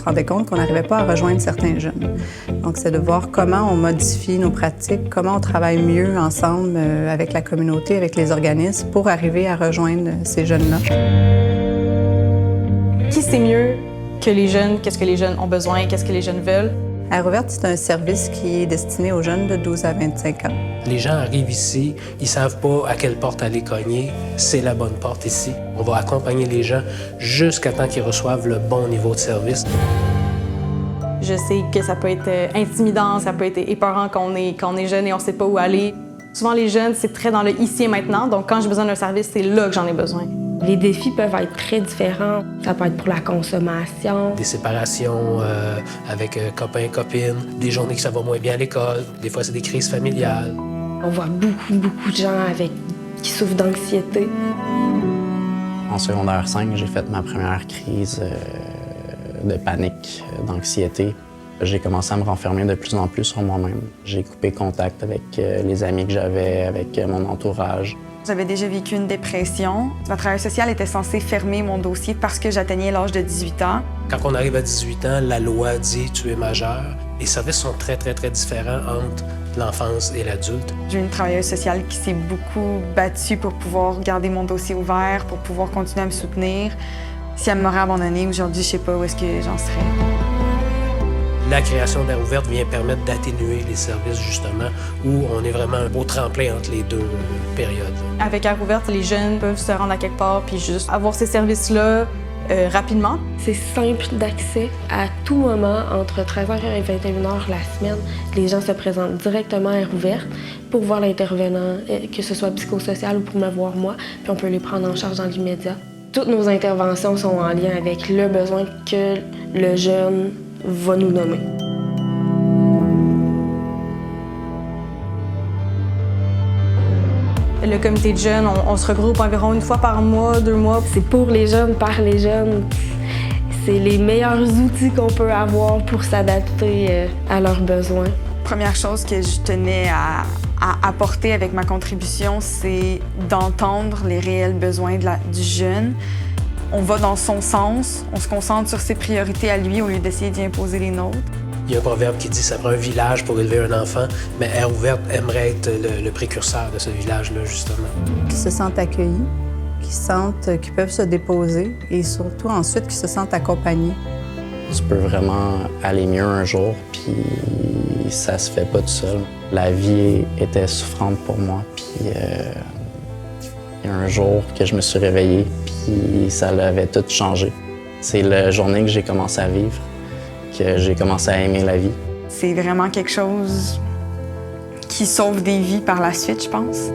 rendait compte qu'on n'arrivait pas à rejoindre certains jeunes. Donc, c'est de voir comment on modifie nos pratiques, comment on travaille mieux ensemble avec la communauté, avec les organismes, pour arriver à rejoindre ces jeunes-là. Qui sait mieux que les jeunes, qu'est-ce que les jeunes ont besoin, qu'est-ce que les jeunes veulent? Air ouverte, c'est un service qui est destiné aux jeunes de 12 à 25 ans. Les gens arrivent ici, ils ne savent pas à quelle porte aller cogner. C'est la bonne porte ici. On va accompagner les gens jusqu'à temps qu'ils reçoivent le bon niveau de service. Je sais que ça peut être intimidant, ça peut être épeurant quand on est jeune et on ne sait pas où aller. Souvent, les jeunes, c'est très dans le ici et maintenant, donc quand j'ai besoin d'un service, c'est là que j'en ai besoin. Les défis peuvent être très différents. Ça peut être pour la consommation. Des séparations avec copains, copines, des journées que ça va moins bien à l'école, des fois c'est des crises familiales. On voit beaucoup de gens qui souffrent d'anxiété. En secondaire 5, j'ai fait ma première crise de panique, d'anxiété. J'ai commencé à me renfermer de plus en plus sur moi-même. J'ai coupé contact avec les amis que j'avais, avec mon entourage. J'avais déjà vécu une dépression. Ma travailleuse sociale était censée fermer mon dossier parce que j'atteignais l'âge de 18 ans. Quand on arrive à 18 ans, la loi dit « tu es majeur ». Les services sont très différents entre l'enfance et l'adulte. J'ai une travailleuse sociale qui s'est beaucoup battue pour pouvoir garder mon dossier ouvert, pour pouvoir continuer à me soutenir. Si elle m'aurait abandonnée aujourd'hui, je sais pas où est-ce que j'en serais. La création d'Air ouverte vient permettre d'atténuer les services, justement, où on est vraiment un beau tremplin entre les deux périodes. Avec Air ouverte, les jeunes peuvent se rendre à quelque part puis juste avoir ces services-là rapidement. C'est simple d'accès. À tout moment, entre 13h et 21h la semaine, les gens se présentent directement à Air ouverte pour voir l'intervenant, que ce soit psychosocial ou pour me voir moi, puis on peut les prendre en charge dans l'immédiat. Toutes nos interventions sont en lien avec le besoin que le jeune va nous nommer. Le comité de jeunes, on se regroupe environ une fois par mois, 2 mois. C'est pour les jeunes, par les jeunes. C'est les meilleurs outils qu'on peut avoir pour s'adapter à leurs besoins. Première chose que je tenais à apporter avec ma contribution, c'est d'entendre les réels besoins du jeune. On va dans son sens, on se concentre sur ses priorités à lui au lieu d'essayer d'y imposer les nôtres. Il y a un proverbe qui dit « ça prend un village pour élever un enfant », mais Air ouverte aimerait être le précurseur de ce village-là, justement. Qui se sentent accueillis, qui sentent qu'ils peuvent se déposer et surtout ensuite qui se sentent accompagnés. Tu peux vraiment aller mieux un jour, puis ça se fait pas tout seul. La vie était souffrante pour moi, puis il y a un jour que je me suis réveillé, puis ça avait tout changé. C'est la journée que j'ai commencé à vivre, que j'ai commencé à aimer la vie. C'est vraiment quelque chose qui sauve des vies par la suite, je pense.